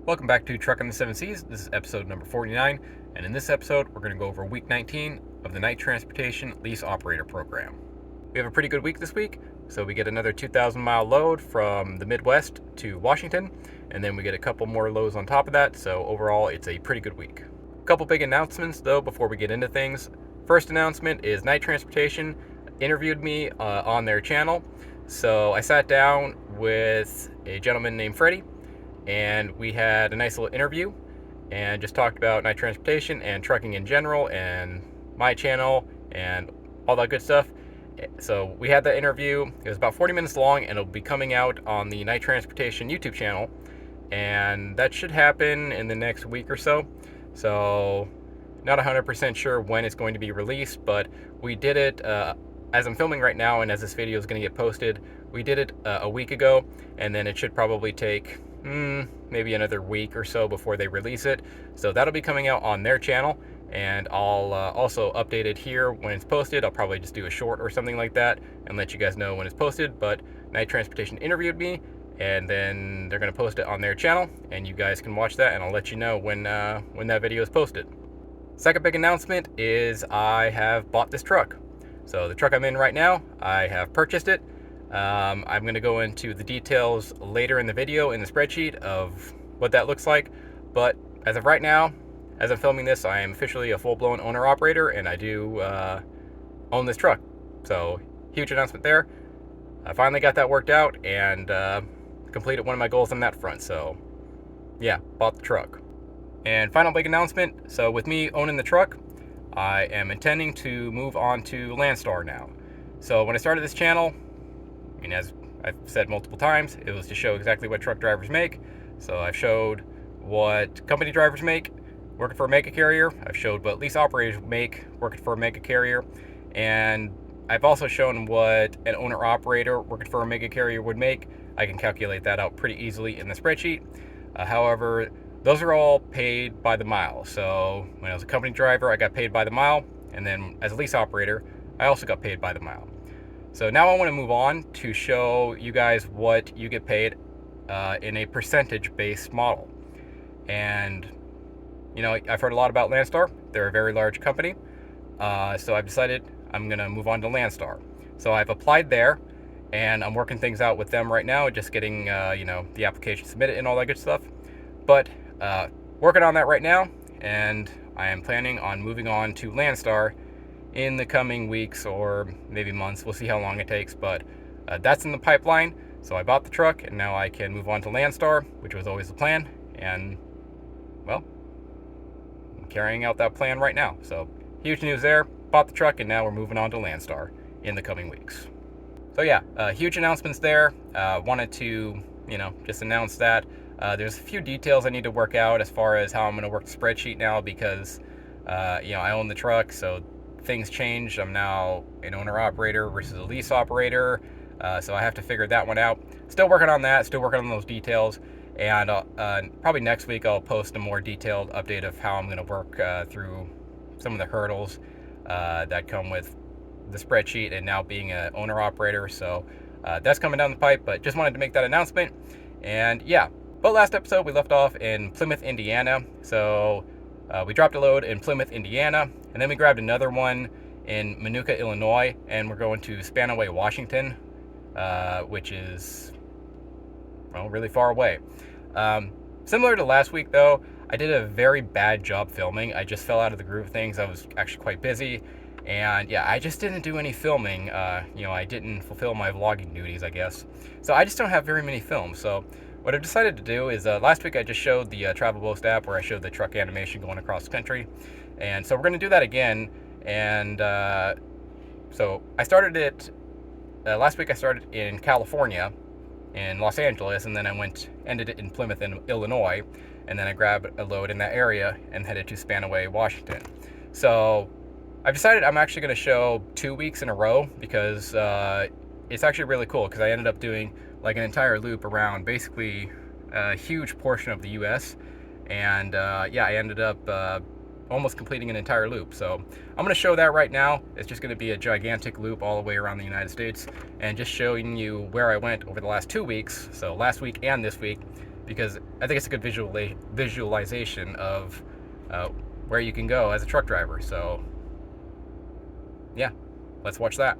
Welcome back to Truck on the Seven Seas. This is episode number 49, and in this episode, we're going to go over week 19 of the Night Transportation Lease Operator Program. We have a pretty good week this week, so we get another 2,000 mile load from the Midwest to Washington, and then we get a couple more loads on top of that, so overall, it's a pretty good week. A couple big announcements, though, before we get into things. First announcement is Night Transportation interviewed me on their channel, so I sat down with a gentleman named Freddie, and we had a nice little interview and just talked about night transportation and trucking in general and my channel and all that good stuff. So we had that interview. It was about 40 minutes long, and it'll be coming out on the Night Transportation YouTube channel, and that should happen in the next week or so. So not 100% sure when it's going to be released, but we did it as I'm filming right now, and as this video is going to get posted, we did it a week ago, and then it should probably take maybe another week or so before they release it. So that'll be coming out on their channel, and I'll also update it here when it's posted. I'll probably just do a short or something like that and let you guys know when it's posted. But Night Transportation interviewed me, and then they're going to post it on their channel, and you guys can watch that, and I'll let you know when that video is posted. Second big announcement is I have bought this truck. So the truck I'm in right now, I have purchased it. I'm going to go into the details later in the video in the spreadsheet of what that looks like, but as of right now, as I'm filming this, I am officially a full-blown owner-operator, and I do own this truck. So huge announcement there. I finally got that worked out and completed one of my goals on that front. So yeah, bought the truck. And final big announcement, so with me owning the truck, I am intending to move on to Landstar now. So when I started this channel, I mean, as I've said multiple times, it was to show exactly what truck drivers make. So I've showed what company drivers make working for a mega carrier. I've showed what lease operators make working for a mega carrier. And I've also shown what an owner-operator working for a mega carrier would make. I can calculate that out pretty easily in the spreadsheet. However, those are all paid by the mile. So when I was a company driver, I got paid by the mile. And then as a lease operator, I also got paid by the mile. So now I want to move on to show you guys what you get paid in a percentage-based model. And, you know, I've heard a lot about Landstar. They're a very large company. So I've decided I'm going to move on to Landstar. So I've applied there, and I'm working things out with them right now, just getting, you know, the application submitted and all that good stuff. But working on that right now, and I am planning on moving on to Landstar in the coming weeks or maybe months. We'll see how long it takes, but that's in the pipeline. So I bought the truck, and now I can move on to Landstar, which was always the plan. And, well, I'm carrying out that plan right now. So huge news there. Bought the truck, and now we're moving on to Landstar in the coming weeks. So yeah, huge announcements there. Wanted to, you know, just announce that. There's a few details I need to work out as far as how I'm going to work the spreadsheet now, because, you know, I own the truck, so things changed. I'm now an owner-operator versus a lease operator, so I have to figure that one out. Still working on that, still working on those details, and probably next week I'll post a more detailed update of how I'm going to work through some of the hurdles that come with the spreadsheet and now being an owner-operator. So that's coming down the pipe, but just wanted to make that announcement. And yeah, but last episode we left off in Plymouth, Indiana. So we dropped a load in Plymouth, Indiana, and then we grabbed another one in Minooka, Illinois, and we're going to Spanaway, Washington, which is, well, really far away. Similar to last week, though, I did a very bad job filming. I just fell out of the groove of things. I was actually quite busy, and yeah, I just didn't do any filming. You know, I didn't fulfill my vlogging duties, I guess. So I just don't have very many films. So what I've decided to do is, last week I just showed the Travel Boast app where I showed the truck animation going across the country. And so we're going to do that again. And so I started it, last week I started in California, in Los Angeles, and then I ended it in Plymouth, in Illinois. And then I grabbed a load in that area and headed to Spanaway, Washington. So I've decided I'm actually going to show 2 weeks in a row, because it's actually really cool, because I ended up doing like an entire loop around basically a huge portion of the US, and yeah, I ended up almost completing an entire loop. So I'm going to show that right now. It's just going to be a gigantic loop all the way around the United States, and just showing you where I went over the last 2 weeks, so last week and this week, because I think it's a good visualization of where you can go as a truck driver. So yeah, let's watch that.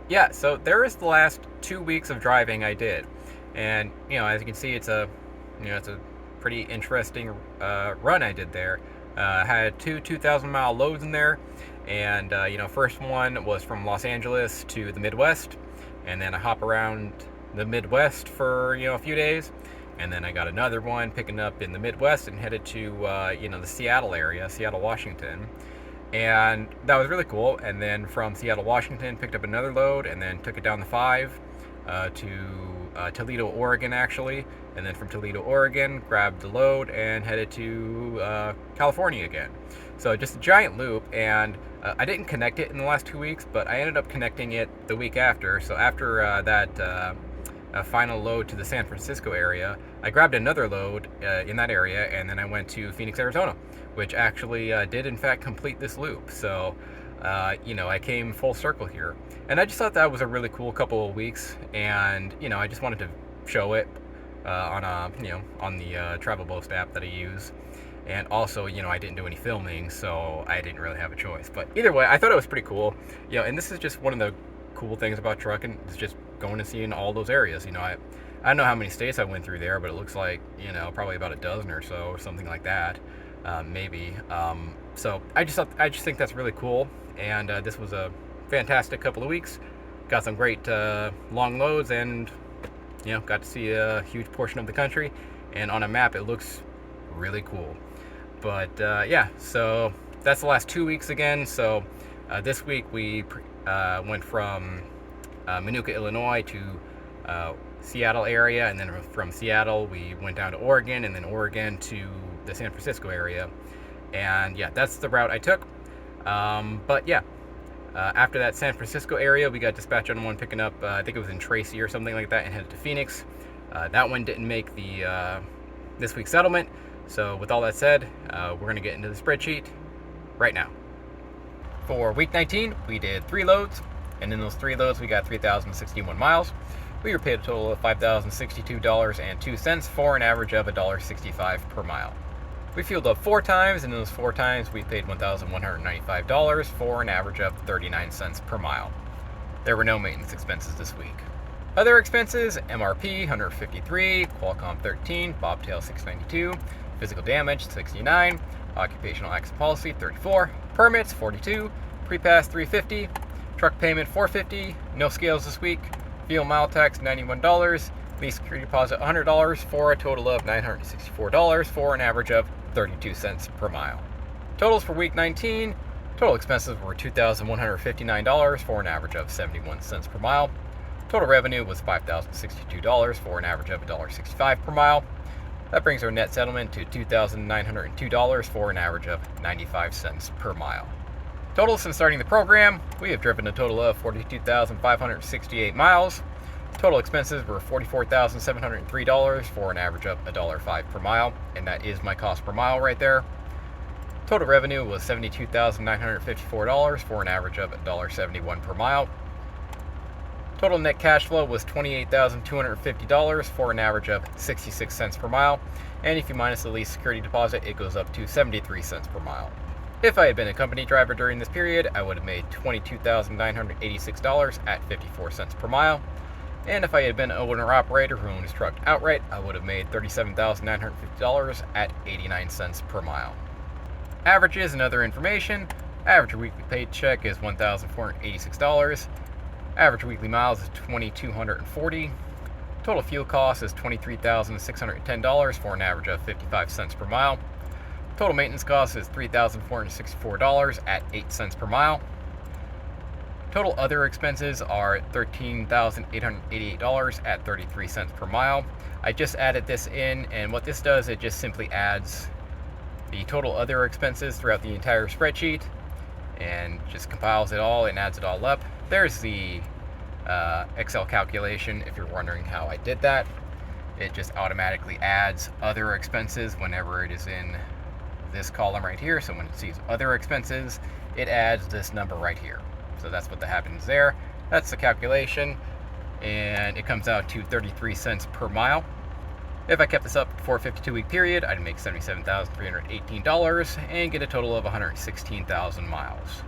Yeah, so there is the last 2 weeks of driving I did, and as you can see, it's a pretty interesting run I did there. I had two 2,000-mile loads in there, and first one was from Los Angeles to the Midwest, and then I hop around the Midwest for a few days, and then I got another one picking up in the Midwest and headed to the Seattle area, Seattle, Washington. And that was really cool. And then from Seattle, Washington, picked up another load and then took it down the 5 to Toledo, Oregon, actually. And then from Toledo, Oregon, grabbed the load and headed to California again. So just a giant loop. And I didn't connect it in the last 2 weeks, but I ended up connecting it the week after. So after that final load to the San Francisco area, I grabbed another load in that area, and then I went to Phoenix, Arizona, which actually did in fact complete this loop. So I came full circle here, and I just thought that was a really cool couple of weeks, and I just wanted to show it on the Travel Boast app that I use. And also, I didn't do any filming, so I didn't really have a choice. But either way, I thought it was pretty cool. And this is just one of the cool things about trucking, is just going and seeing all those areas. I don't know how many states I went through there, but it looks like probably about a dozen or so, or something like that, maybe. So I just think that's really cool, and this was a fantastic couple of weeks. Got some great long loads, and got to see a huge portion of the country, and on a map it looks really cool. But yeah, so that's the last 2 weeks again. So this week we went from Minooka, Illinois to Seattle area, and then from Seattle we went down to Oregon, and then Oregon to the San Francisco area. And yeah, that's the route I took. But yeah, after that San Francisco area, we got dispatched on one picking up, I think it was in Tracy or something like that, and headed to Phoenix. That one didn't make the this week's settlement. So with all that said, we're going to get into the spreadsheet right now. For week 19, we did 3 loads, and in those 3 loads, we got 3,061 miles. We were paid a total of $5,062.02 for an average of $1.65 per mile. We fueled up 4 times, and in those 4 times, we paid $1,195 for an average of 39 cents per mile. There were no maintenance expenses this week. Other expenses: MRP 153, Qualcomm 13, Bobtail 692, physical damage 69, occupational accident policy 34, permits 42, pre-pass 350, truck payment 450, no scales this week, fuel mile tax $91, lease security deposit $100, for a total of $964 for an average of 32 cents per mile. Totals for week 19: total expenses were $2,159 for an average of 71 cents per mile. Total revenue was $5,062 for an average of $1.65 per mile. That brings our net settlement to $2,902 for an average of 95 cents per mile. Total since starting the program, we have driven a total of 42,568 miles. Total expenses were $44,703 for an average of $1.05 per mile, and that is my cost per mile right there. Total revenue was $72,954 for an average of $1.71 per mile. Total net cash flow was $28,250 for an average of 66 cents per mile, and if you minus the lease security deposit, it goes up to 73 cents per mile. If I had been a company driver during this period, I would have made $22,986 at 54 cents per mile. And if I had been an owner-operator who owned his truck outright, I would have made $37,950 at 89 cents per mile. Averages and other information: Average weekly paycheck is $1,486. Average weekly miles is 2,240. Total fuel cost is $23,610 for an average of 55 cents per mile. Total maintenance cost is $3,464 at 8 cents per mile. Total other expenses are $13,888 at 33 cents per mile. I just added this in, and what this does, it just simply adds the total other expenses throughout the entire spreadsheet and just compiles it all and adds it all up. There's the Excel calculation if you're wondering how I did that. It just automatically adds other expenses whenever it is in this column right here. So when it sees other expenses, it adds this number right here. So that's what happens there. That's the calculation, and it comes out to 33 cents per mile. If I kept this up for a 52-week period, I'd make $77,318 and get a total of 116,000 miles.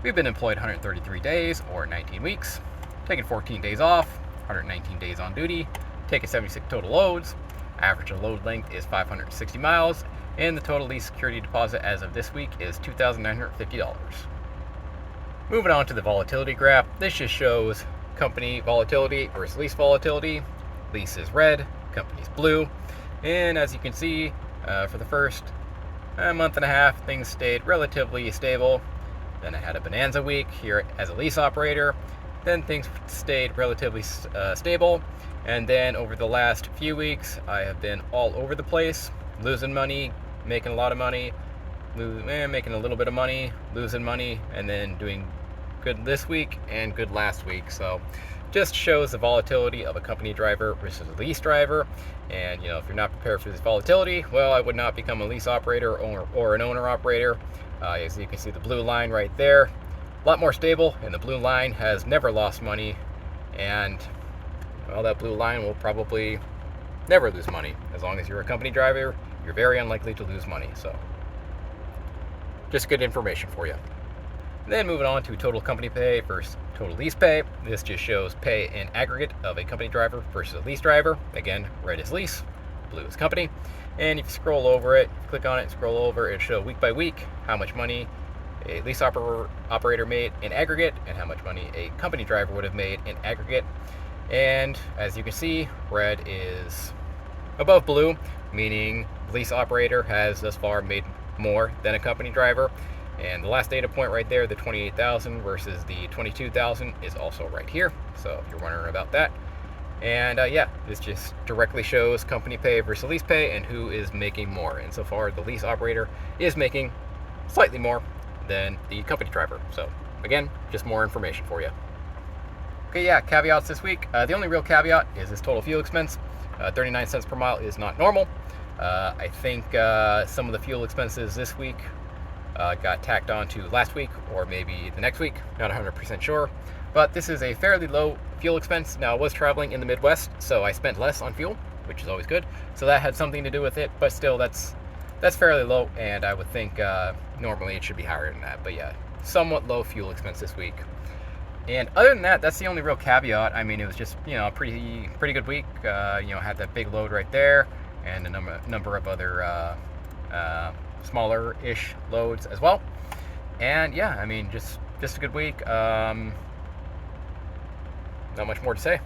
We've been employed 133 days, or 19 weeks, taken 14 days off, 119 days on duty, taken 76 total loads. Average load length is 560 miles, and the total lease security deposit as of this week is $2,950. Moving on to the volatility graph, this just shows company volatility versus lease volatility. Lease is red, company's blue, and as you can see, for the first month and a half, things stayed relatively stable. Then I had a bonanza week here as a lease operator. Then things stayed relatively stable, and then over the last few weeks, I have been all over the place, losing money, making a lot of money, making a little bit of money, losing money, and then doing good this week and good last week. So just shows the volatility of a company driver versus a lease driver. And if you're not prepared for this volatility, well, I would not become a lease operator or an owner operator. As you can see, the blue line right there, a lot more stable, and the blue line has never lost money. And well, that blue line will probably never lose money. As long as you're a company driver, you're very unlikely to lose money. So just good information for you. Then moving on to total company pay versus total lease pay. This just shows pay in aggregate of a company driver versus a lease driver. Again, red is lease, blue is company. And if you scroll over it, click on it and scroll over, it'll show week by week how much money a lease operator made in aggregate and how much money a company driver would have made in aggregate. And as you can see, red is above blue, meaning the lease operator has thus far made more than a company driver. And the last data point right there, the 28,000 versus the 22,000, is also right here. So if you're wondering about that. And yeah, this just directly shows company pay versus lease pay and who is making more. And so far, the lease operator is making slightly more than the company driver. So again, just more information for you. Okay, yeah, caveats this week. The only real caveat is this total fuel expense. 39 cents per mile is not normal. I think some of the fuel expenses this week got tacked on to last week or maybe the next week, not 100% sure. But this is a fairly low fuel expense. Now, I was traveling in the Midwest, so I spent less on fuel, which is always good. So that had something to do with it, but still, that's fairly low, and I would think normally it should be higher than that. But yeah, somewhat low fuel expense this week. And other than that, that's the only real caveat. I mean, it was just, a pretty good week. Had that big load right there, and a number of other smaller-ish loads as well. And yeah, I mean, just a good week. Not much more to say.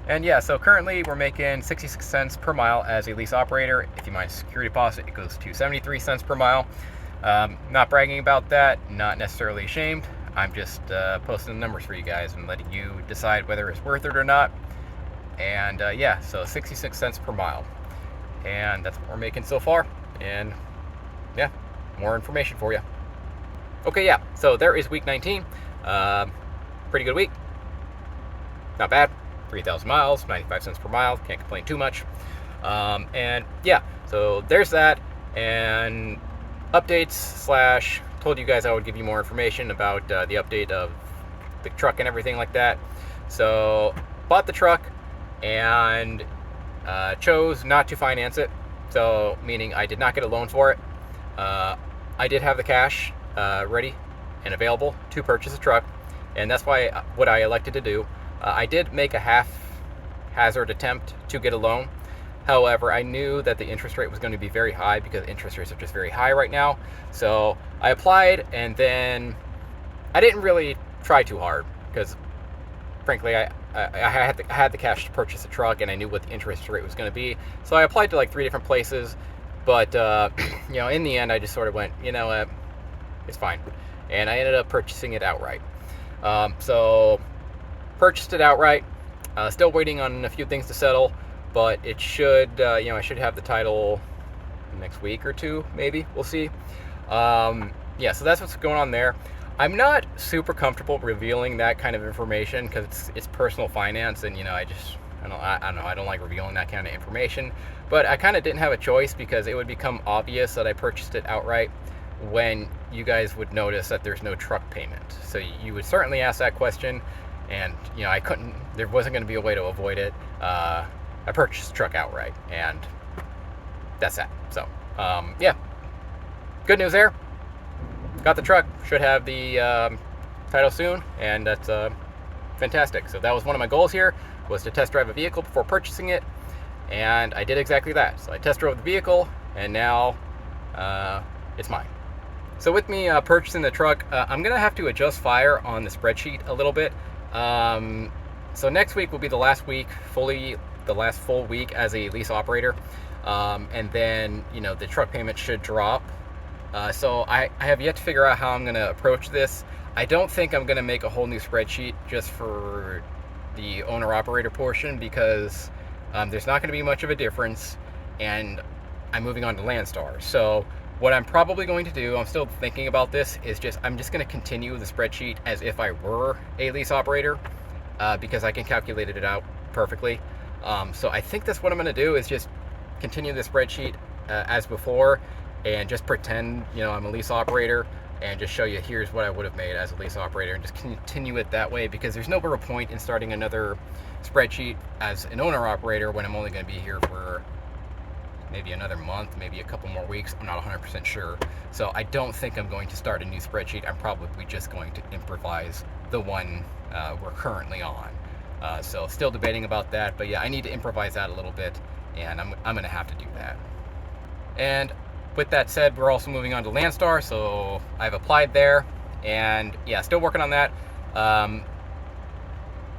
And yeah, so currently we're making 66 cents per mile as a lease operator. If you mind security deposit, it goes to 73 cents per mile. Not bragging about that, not necessarily ashamed. I'm just posting the numbers for you guys and letting you decide whether it's worth it or not. And yeah, so 66 cents per mile. And that's what we're making so far. And yeah, more information for you. Okay, yeah, so there is week 19. Pretty good week. Not bad. 3,000 miles, 95 cents per mile. Can't complain too much. And yeah, so there's that. And updates / told you guys I would give you more information about the update of the truck and everything like that. So bought the truck and chose not to finance it. So meaning I did not get a loan for it. I did have the cash ready and available to purchase a truck, and that's why what I elected to do. I did make a haphazard attempt to get a loan. However, I knew that the interest rate was going to be very high because interest rates are just very high right now. So I applied, and then I didn't really try too hard because, frankly, I had the cash to purchase a truck, and I knew what the interest rate was going to be. So I applied to like 3 different places, but in the end, I just sort of went, it's fine, and I ended up purchasing it outright. So purchased it outright. Still waiting on a few things to settle, but it should, I should have the title next week or two, maybe. We'll see. So that's what's going on there. I'm not super comfortable revealing that kind of information because it's personal finance, and I don't like revealing that kind of information. But I kind of didn't have a choice because it would become obvious that I purchased it outright when you guys would notice that there's no truck payment. So you would certainly ask that question, and I couldn't. There wasn't going to be a way to avoid it. I purchased the truck outright, and that's that. So good news there. Got the truck, should have the title soon, and that's fantastic. So that was one of my goals here, was to test drive a vehicle before purchasing it, and I did exactly that. So I test drove the vehicle, and now it's mine. So with me purchasing the truck, I'm going to have to adjust fire on the spreadsheet a little bit. So next week will be the last full week as a lease operator, and then the truck payment should drop. So I have yet to figure out how I'm going to approach this. I don't think I'm going to make a whole new spreadsheet just for the owner-operator portion because there's not going to be much of a difference, and I'm moving on to Landstar. So what I'm probably going to do, I'm still thinking about this, is I'm just going to continue the spreadsheet as if I were a lease operator because I can calculate it out perfectly. So I think that's what I'm going to do, is just continue the spreadsheet as before, and just pretend, I'm a lease operator, and just show you here's what I would have made as a lease operator, and just continue it that way, because there's no real point in starting another spreadsheet as an owner operator when I'm only going to be here for maybe another month, maybe a couple more weeks. I'm not 100% sure. So I don't think I'm going to start a new spreadsheet. I'm probably just going to improvise the one we're currently on. So still debating about that, but yeah, I need to improvise that a little bit, and I'm going to have to do that. And with that said, we're also moving on to Landstar, so I've applied there, and yeah, still working on that.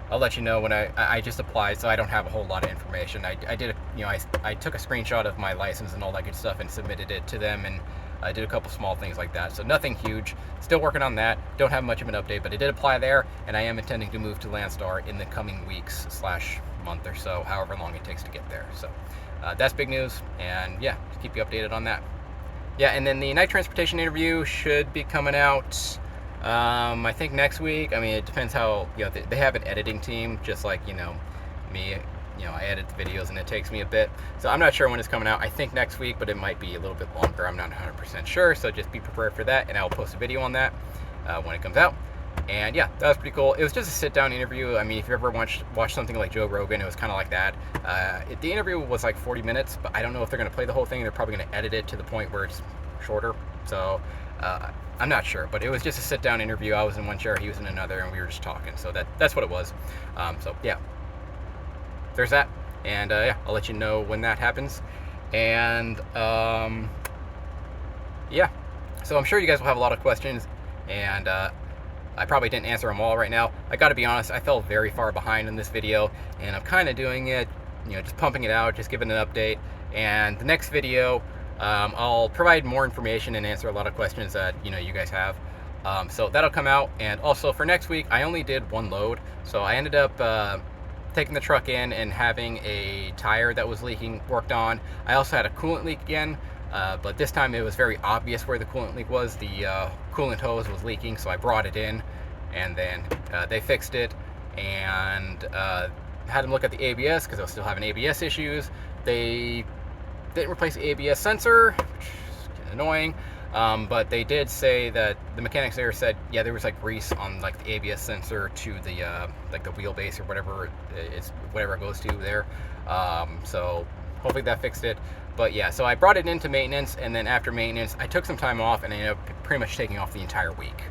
I'll let you know when I just applied, so I don't have a whole lot of information. I took a screenshot of my license and all that good stuff and submitted it to them, and I did a couple small things like that, so nothing huge. Still working on that. Don't have much of an update, but I did apply there, and I am intending to move to Landstar in the coming weeks / month or so, however long it takes to get there. So that's big news, and yeah, keep you updated on that. Yeah, and then the night transportation interview should be coming out, I think next week. I mean, it depends how, they have an editing team, just like, me. I edit the videos and it takes me a bit. So I'm not sure when it's coming out. I think next week, but it might be a little bit longer. I'm not 100% sure, so just be prepared for that, and I'll post a video on that when it comes out. And yeah, that was pretty cool. It was just a sit-down interview. I mean, if you ever watched something like Joe Rogan, it was kind of like that. The interview was like 40 minutes, but I don't know if they're going to play the whole thing. They're probably going to edit it to the point where it's shorter. So I'm not sure, but it was just a sit-down interview. I was in one chair, he was in another, and we were just talking. So that's what it was. So yeah, there's that. And yeah, I'll let you know when that happens. And yeah, so I'm sure you guys will have a lot of questions, and I probably didn't answer them all right now. I gotta be honest, I fell very far behind in this video, and I'm kind of doing it, just pumping it out, just giving an update. And the next video, I'll provide more information and answer a lot of questions that you guys have. So that'll come out. And also for next week, I only did one load, so I ended up taking the truck in and having a tire that was leaking worked on. I also had a coolant leak again, but this time it was very obvious where the coolant leak was. The coolant hose was leaking, so I brought it in, and then they fixed it, and had them look at the ABS because I was still having ABS issues. They didn't replace the ABS sensor, which is kind of annoying, but they did say that the mechanics there said, yeah, there was like grease on like the ABS sensor to the like the wheelbase or whatever it goes to there. So hopefully that fixed it. But yeah, so I brought it into maintenance, and then after maintenance, I took some time off, and I ended up pretty much taking off the entire week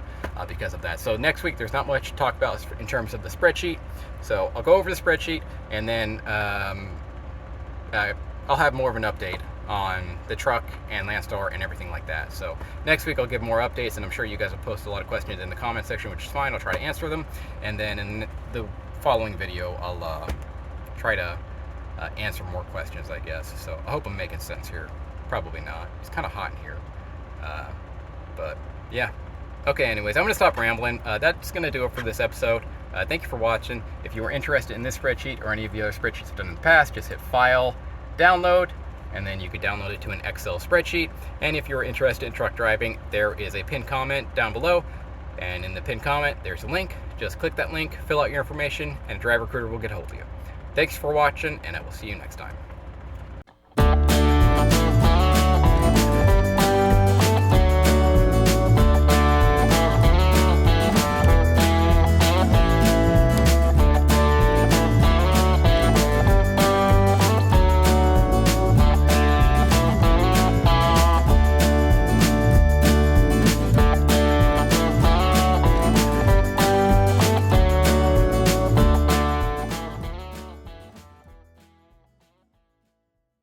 because of that. So next week, there's not much to talk about in terms of the spreadsheet. So I'll go over the spreadsheet, and then I'll have more of an update on the truck and Landstar and everything like that. So next week I'll give more updates, and I'm sure you guys will post a lot of questions in the comment section, which is fine. I'll try to answer them, and then in the following video I'll try to answer more questions, I guess. So I hope I'm making sense here. Probably not. It's kind of hot in here, but yeah. Okay, anyways, I'm going to stop rambling. That's going to do it for this episode. Thank you for watching. If you were interested in this spreadsheet or any of the other spreadsheets I've done in the past, just hit File, Download, and then you could download it to an Excel spreadsheet. And if you're interested in truck driving, there is a pinned comment down below. And in the pinned comment, there's a link. Just click that link, fill out your information, and a driver recruiter will get a hold of you. Thanks for watching, and I will see you next time.